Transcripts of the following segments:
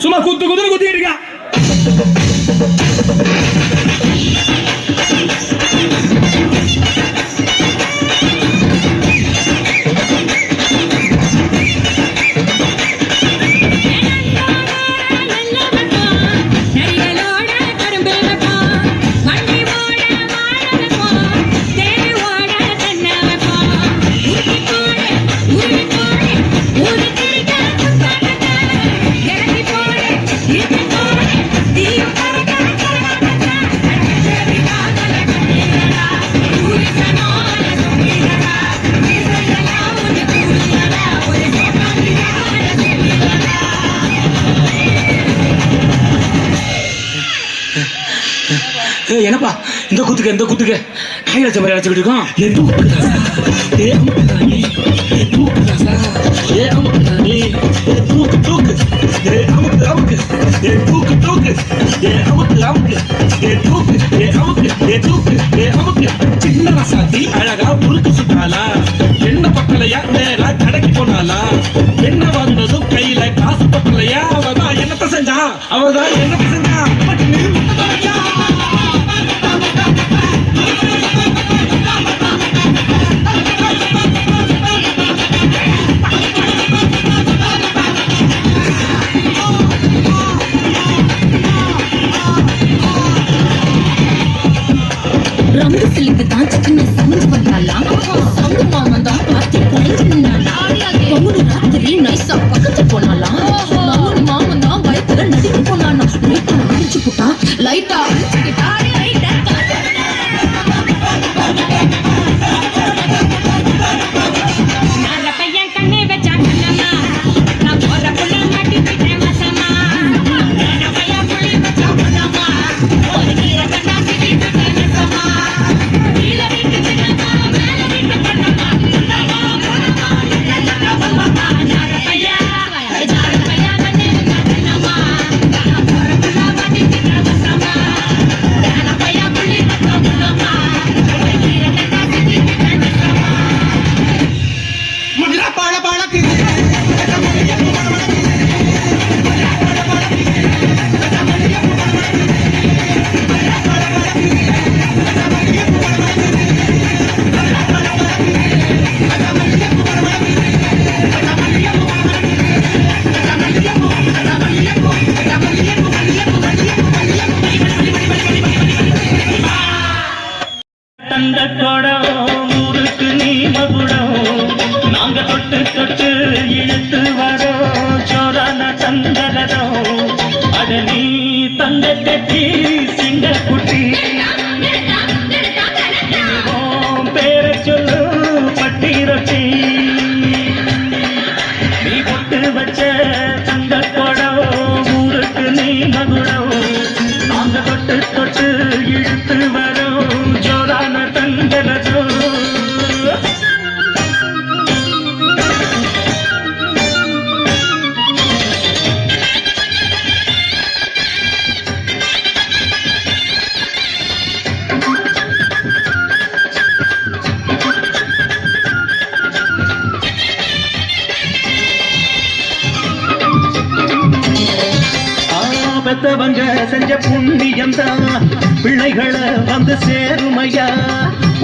சும்மா குத்து குத்துன்னு குத்திட்டு இருக்கான். என்னப்பா இந்த குத்துக்கு கையில சம்பளம் அழைச்சிட்டு இருக்கோம். சின்ன ரசாத்தி அழகா முறுக்கு சுட்டாளா, என்ன பக்கலையா நேரா கடைக்கு போனாலா, என்ன வாங்கினதும் கையில காசு பக்கலையா, அவதான் என்னத்த செஞ்சா ரம்பு சிலுக்கு தான் சிக்கன சமைச்சு பண்ணலாம். சங்கு மாமன் தான் பார்த்து குறைஞ்சு நின்னாலா. பங்குனு ராத்திரி நைஸா பக்கத்து போனாலாம். மங்குனு மாமன் தான் பயத்துல நடிக்க போனானா. லைட்டா அடிச்சு போட்டா லைட்டா அடிச்சுக்கிட்டா பேரை சொல்லு பட்டி தங்கரதம் பெத்தவங்க செஞ்ச புண்ணியம் தான் பிள்ளைகளை வந்து சேருமையா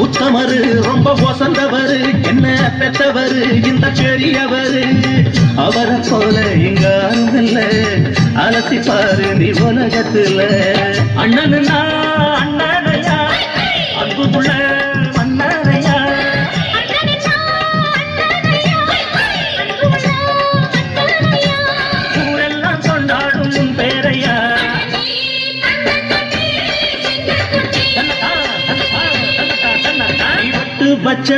உத்தமரு ரொம்ப வசந்தவரு என்ன பெத்தவரு இந்த பெரியவரு அவரை போல இங்க இல்ல அலசி பாரு நீ உலகத்துல அண்ணனுனா அண்ணனையா அன்புள்ள மன்னனையா ஊரெல்லாம் கொண்டாடும் உன் பேரையா பச்ச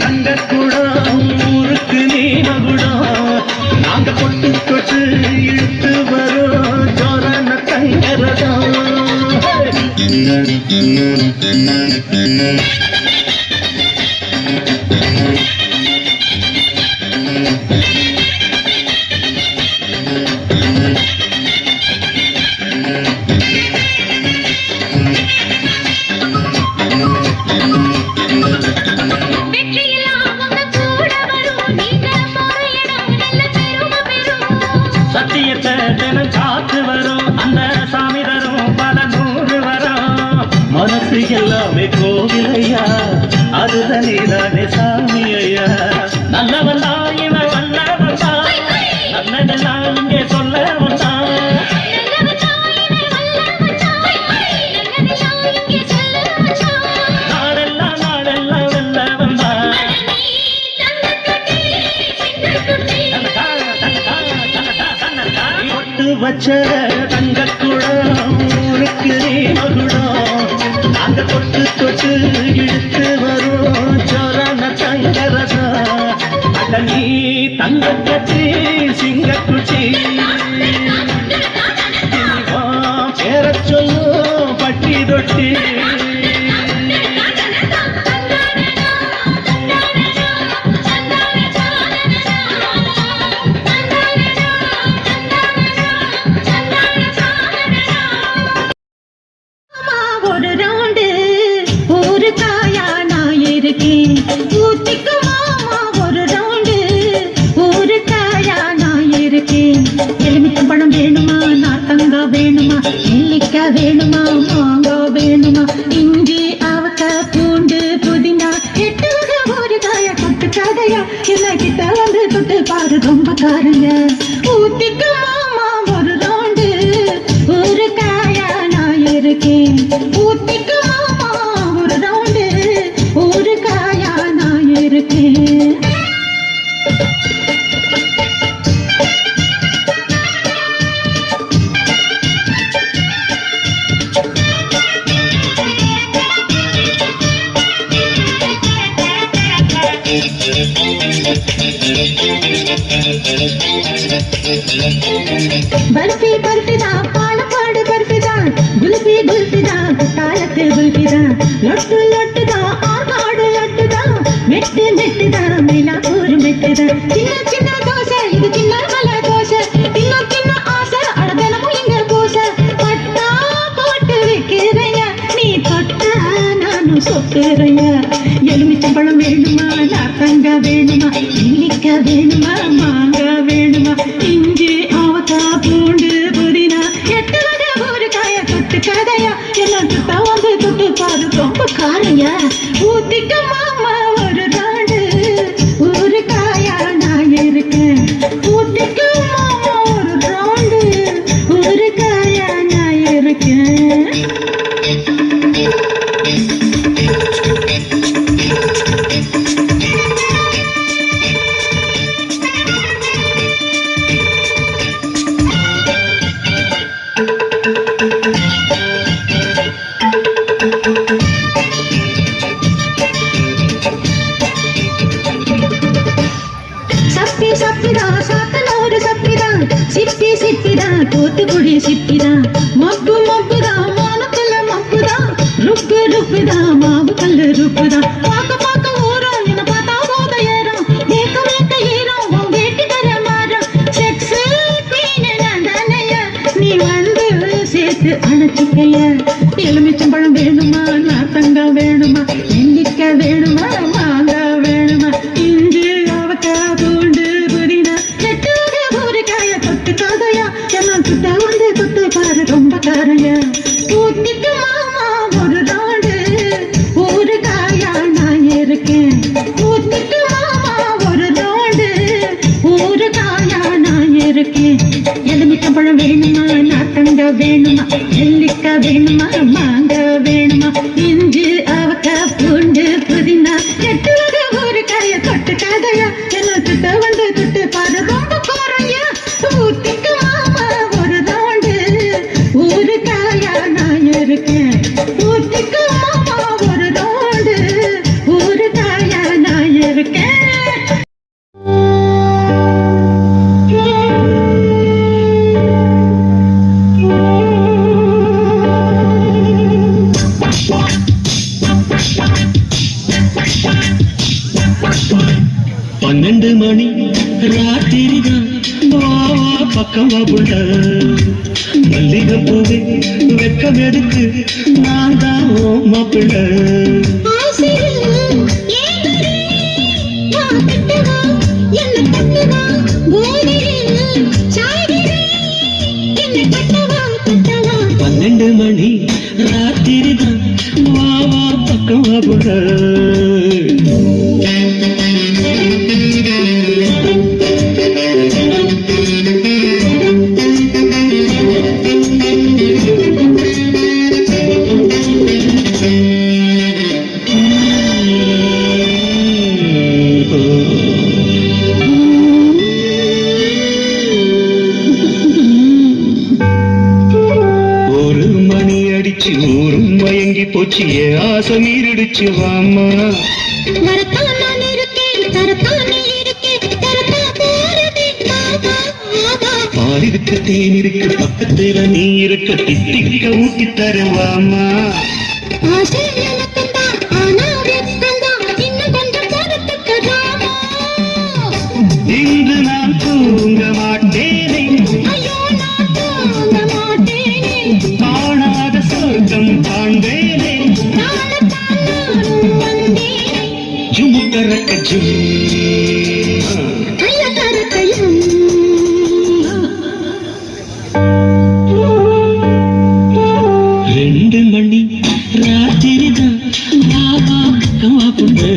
தங்க கூடம் ஊருக்கு நீ மகுடம் நாங்க கொட்டு கொட்டு இழுத்து வரும் ஜோரன தங்கரதம் சத்தியத்தை தினம் காத்து வரும் அந்த சாமி தரும் பல நூறு வரும் மனசு எல்லாமே கோவிலையா அதுதான் நீதானே சாமி ஐயா நல்லவன் தான் இவன் வல்லவன் தான் நல்லதெல்லாம் இங்கே சொல்ல வந்தான் நாடெல்லாம் நாடெல்லாம் வெல்லவன் தான் வச்ச தங்க குடம் ஊருக்கு நீ மகுடம் நாங்க தொட்டு தொட்டு இழுத்து வரும் ஜோரான தங்கரதம் அட நீ தங்க கட்சி சிங்க குச்சி பேர சொல்லும் பட்டி தொட்டி எலுமிச்சம்பழம் வேணுமா நார்த்தங்கா வேணுமா நெல்லிக்காய் வேணுமா மாங்கா வேணுமா இஞ்சி அவக்காய் பூண்டு புதினா 8 வகை ஒரு காய கொட்டு கதையா என்ன கிட்ட வந்து தொட்டு பாரு ரொம்ப காரங்க ஊத்திக்கு மாமா ஒரு ரவுண்டு ஒரு காயா நான் இருக்கேன் ஊத்திக்கு மாமா ஒரு ரவுண்டு ஒரு காயா நான் இருக்கேன் बर्फी बर्फी दा पालकाड बर्फी दा गुल्फी गुल्फी दा तालते गुल्फी दा लट्टू लट्टू दा आरकाड लट्टू दा मेट्टे मेट्टे दा मैलापूर मेट्टे दा चिन्ना चिन्ना दोसे इदु चिन्ना मला दोसे तिन्नो तिन्नो आसे अडदनमु इंग कोसे पट्टा पोट्टु विक्किरैया नी தொட்டா நானு சொட்டுறैया எலுமிச்சம்பழம் வேணுமா நார்த்தங்கா வேணுமா நெல்லிக்காய் வேணுமா மாங்கா வேணுமா இஞ்சி அவக்காய் பூண்டு புதினா 8 வகை ஒரு காய தொட்டு கதையா எல்லாம் கிட்ட வந்து தொட்டு பாரு ரொம்ப காரையா ஊத்திக்க மாமா ஒரு ராண்டு ஒரு காயா நான் இருக்கேன் ஊத்திக்க மாமா ஒரு ராண்டு ஒரு காயா நான் இருக்கேன் சப்பி சப்பிதா சாத்தனோடு சப்பிதா சிப்பி சிப்பிதா தூத்துக்குடி சிப்பிதா மப்பு மப்புதா மானத்துல மப்புதா ருப்பு ருப்புதான் மாவு கல்லு ருப்புதான் பார்க்க பார்க்க ஊரும் என்ன பார்த்தா போத ஏறும் வேக்க வேக்க ஏறும் உன் வேட்டி தர மாறும் செக்ஸ் பீனு நான் தானையா நீ வந்து சேர்த்து அணைச்சிக்கைய எலுமிச்சம்பழம் வேணுமா நாத்தங்காய் வேணுமா நெல்லிக்காய் வேணுமா மாங்காய் வேணுமா இஞ்சி அவக்காய் பூண்டு புதினா நெட்டு வகை ஊறுகாய தொட்டுக்காதையா எல்லாம் சுட்ட வந்து தொட்டு பாரு ரொம்ப காரையா ஊத்திக்கு மாமா ஒரு நாடு ஊறுகாயா நான் இருக்கேன் ஊத்திக்கு மாமா ஒரு நாடு ஊறுகாயா நான் இருக்கேன் எலுமிச்சம்பழம் வேணுமா நாத்தங்காய் வேணுமா நெல்லிக்காய் வேணுமா மாங்காய் வேணுமா இஞ்சி அவக்காய் பூண்டு புதினா நெட்டு வகை ஊறுகாய தொட்டுக்காதையா எல்லாம் சுட்ட வந்து தொட்டு பாரு ரொம்ப காரையா ஊத்திக்கு மாமா ஒரு நாடு ஊறுகாயா நான் இருக்கேன் ஊத்திக்கு மாமா ஒரு நாடு ஊறுகாயா நான் இருக்கேன் பன்னெண்டு மணி ராத்திரிதான் வாவா பக்கமா புள்ள மல்லிகை பூவே வெக்கம் எடுத்து நான் தான் மாப்பிள்ள பன்னெண்டு மணி ராத்திரிதான் வாவா பக்கமா புள்ள ஊரும் மயங்கி போச்சு என் ஆசை மீறிடுச்சு வாமா பாலிருக்கு தேன் இருக்கு பக்கத்துல நீ இருக்க திட்டிக்க ஊட்டி தருவாமா இன்று நான் தூங்க மாட்டேனே காணாத சொர்க்கம் காண்பேனே ஜுமுக்கரக்க ரெண்டு மணி ராத்திரிதான் வாவா பக்கமா புண்டே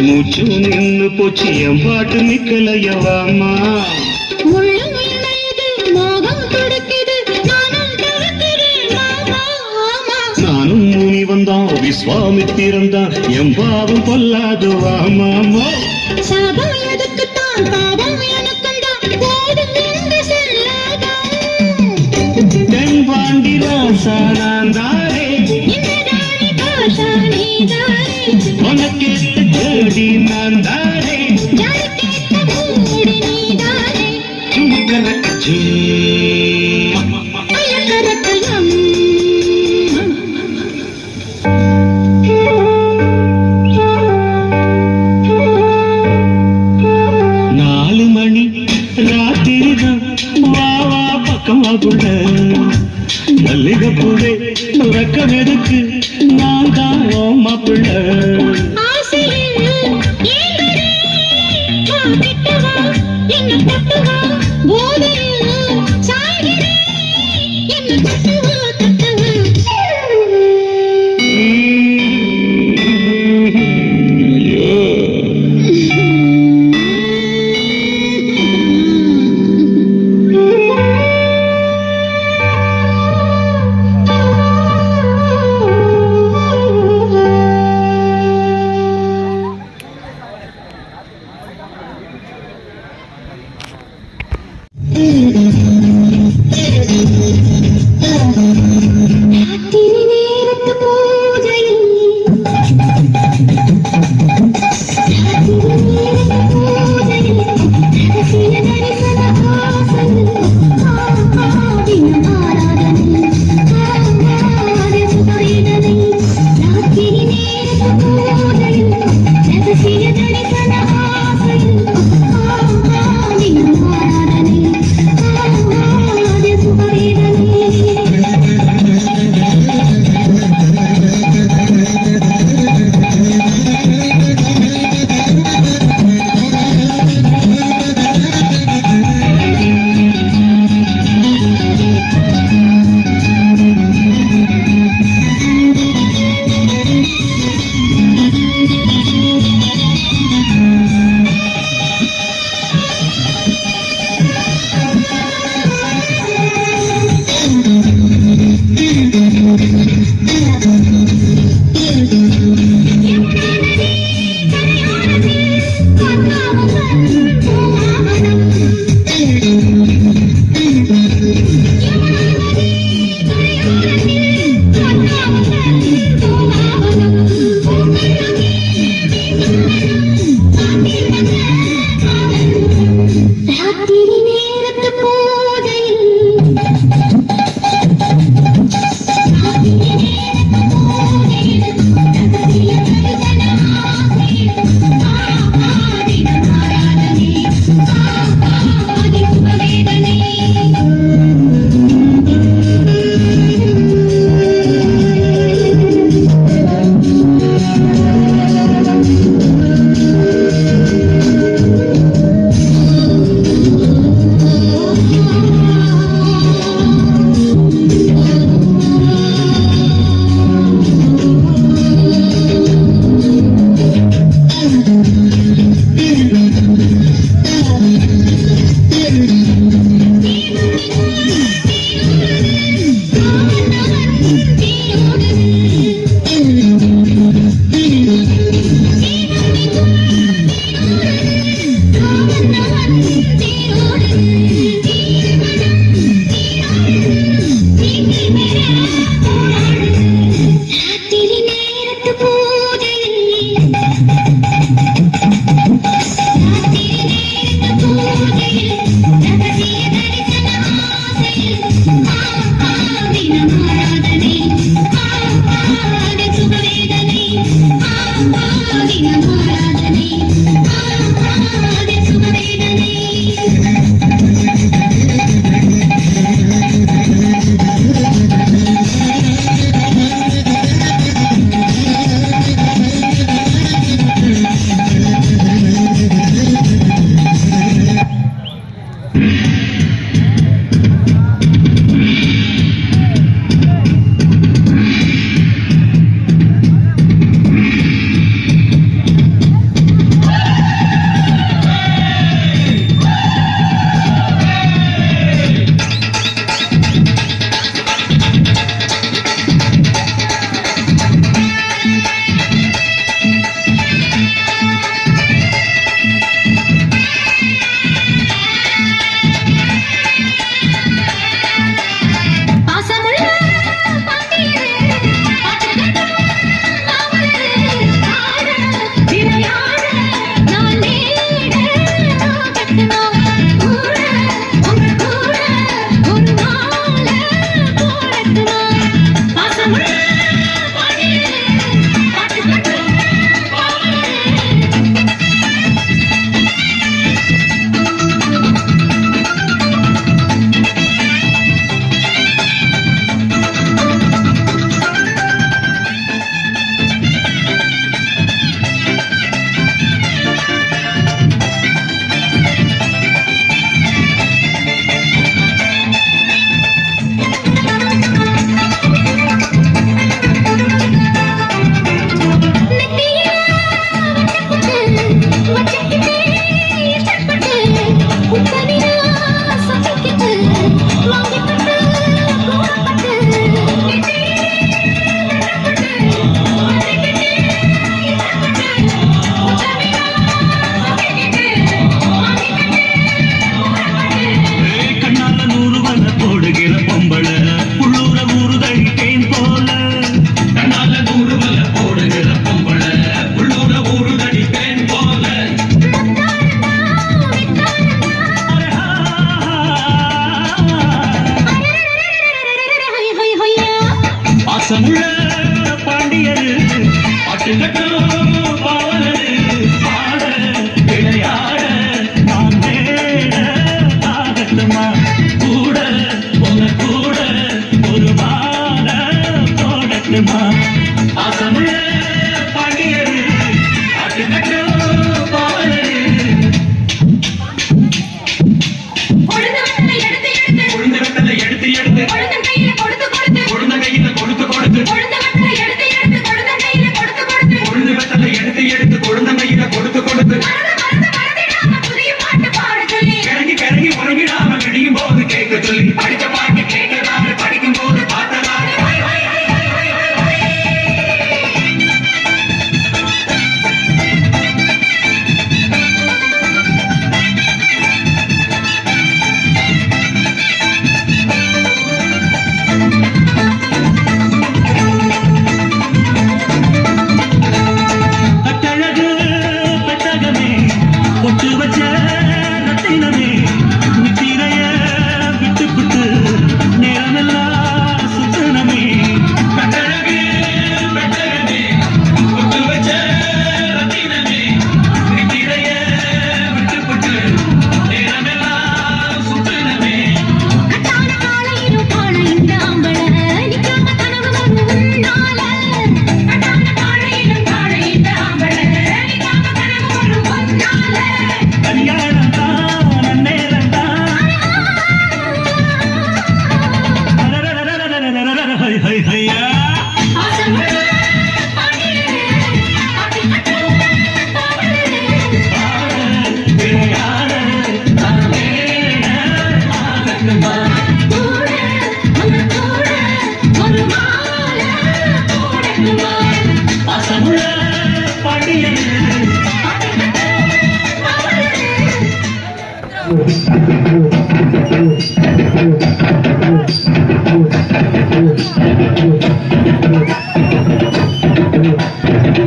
மூச்சு நின்னு போச்சு என் பாட்டு நிக்கலையவாமா நானும் முனி வந்தான் விஸ்வாமித்திரன் தான் என் பாவம் பொல்லாது வாமாமா தென்பாண்டி ராசா நான் தாரே உனக்கேத்த ஜோடி நான் தாரே சுமக்கரக்க நாலு மணி ராத்திரிதான் வாவா பக்கமா புள்ள மல்லிகை பூவே உறக்கம் எதுக்கு நான் தான் மாப்பிள்ள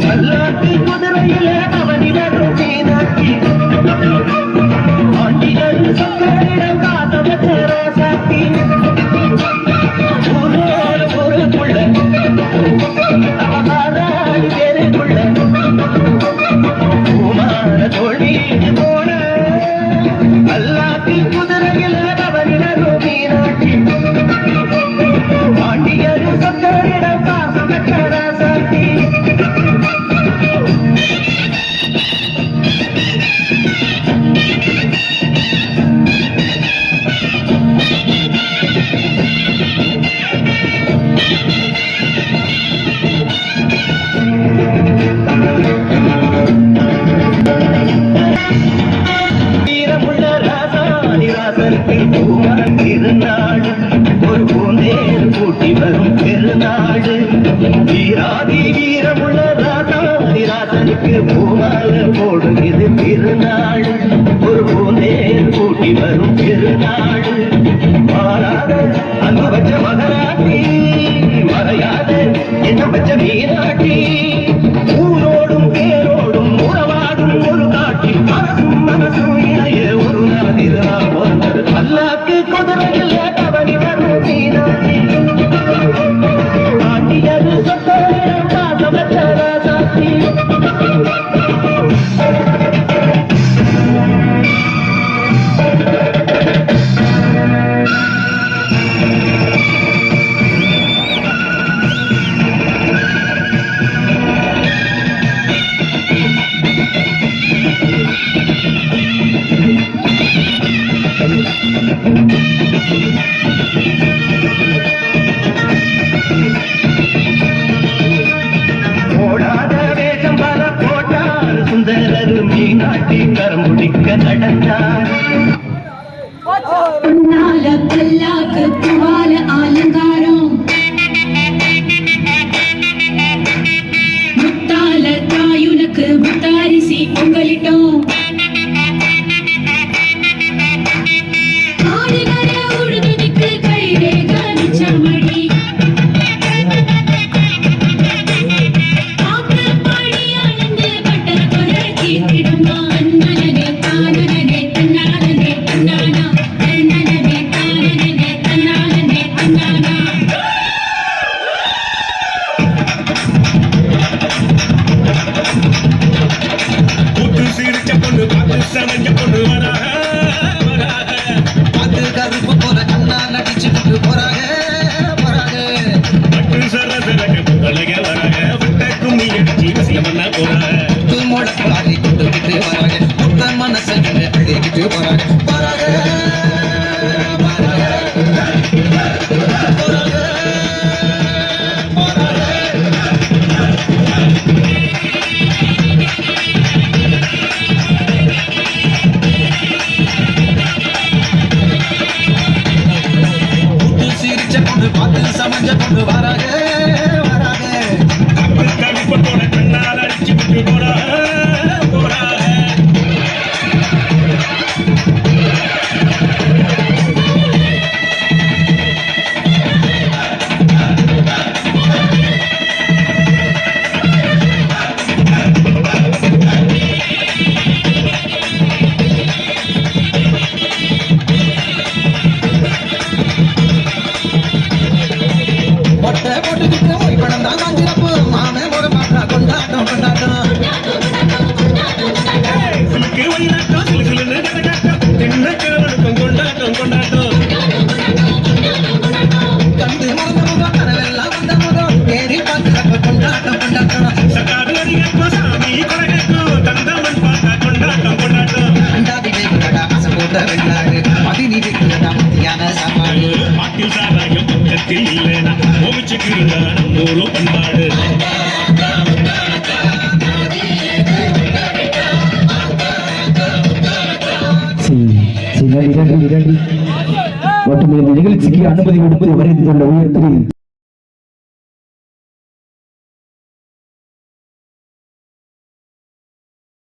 பல்லாக்கு குதிரையிலே அவனிடம் மீனாட்சி ஆண்டிகள் சொற்களிடம் காசவச்ச ரோசாத்தி ஊரோடு ஊருக்குள்ள அவகாராடி பேருக்குள்ள பூமான தோழி போன பல்லாக்கு குதிரையிலே அவனிடம் மீனாட்சி ஆண்டிகள் சொற்களிடம் காசவச்ச ரோசாத்தி வீரமுள்ள ராசாதிராசனுக்கு பூமரம் திருநாடு ஒரு பூந்தேர் கூட்டி வரும் பெருநாடு வீராதி வீரமுள்ள ராசாதிராசனுக்கு பூமால போடும் இது திருநாடு ஒரு பூந்தேர் கூட்டி வரும் பெருநாடு மாறாத அன்பு வச்ச மகராட்டி மறையாத என்ன வச்ச மீனாட்டி ஊரோடும் பேரோடும் உறவாடும் ஒரு காட்சி மனசும் மனசும் இணைய ஒரு நாதிரா போன்றது பல்லாக்கு குதிரையில் கவனி வரும் மீனாட்சி ஆண்டியது சொத்தரிடம் பாசமற்ற ராசாத்தி போடாத வேஷம் பல போட்டார் சுந்தரர் மீனாட்சி கரமுடிக்க நடந்தார் பொன்னால பல்லாக்கு பூவால அலங்காரம் முத்தால தாயுனக்கு முத்தாரிசி பொங்கலிட்டோம் ஆடுகிற உழுதுக்கு கைரே கனிச்சமடி ஆக்கப்படி அணிந்து பட்ட குறை தீர்த்திடுமா அண்ணனே தானனே தன்னானே தன்னானா அண்ணனே தானனே தன்னானே தன்னானா புத்து சிரிச்ச பொண்ணு பார்த்து சமைஞ்ச பொண்ணு வராக வராக பார்த்து கருப்பு போல கண்ணா நடிச்சுட்டு போறாங்க போறாங்க பட்டு சர சரக்கு அழக வராக விட்ட கும்மி அடிச்சு வசியம் பண்ண போறாக தூமோட பாடி கொண்டுகிட்டு வராங்க மொத்த மனசை அடிக்கிட்டு போறாங்க போறாங்க சிரிச்ச பொண்ணு பார்த்து சமைஞ்ச பொண்ணு வராங்க வராங்க கவிப்பட்டோட கண்ணால் அடிச்சு விட்டு போறாக போறாக மொட்டை போட்டுக்கிட்டு போய் படம் தான் வாங்கிறப்போ மாமே ஒரு மாட்டா கொண்டாட்டம் கொண்டாட்டம் சிலுக்கு வயிறாட்டம் சிலு சிலுன்னு கதகாட்டம் திண்ணக்கவனுக்கும் கொண்டாட்டம் கொண்டாட்டம் கண்டு மறந்த முகம் கனவெல்லாம் வந்த முகம் ஏறி பார்க்கிறப்ப கொண்டாட்டம் கொண்டாட்டம் சகாது அடிக்கும் சாமி கொடகைக்கும் தந்தமன் பார்த்தா கொண்டாட்டம் கொண்டாட்டம் அண்டாதி வேகுடா அசை போட்ட வெள்ளாடு பதினி வைக்கிறதா மத்தியான சாப்பாடு பாட்டில் சாராயம் பக்கத்தில் இல்லைனா ஓமிச்சுக்கிறதா நம்மூரு பண்பாடு நன்றி நன்றி நன்றி மற்றும் இந்த நிகழ்ச்சிக்கு அனுமதி கொடுப்பது வரை உயர்த்தி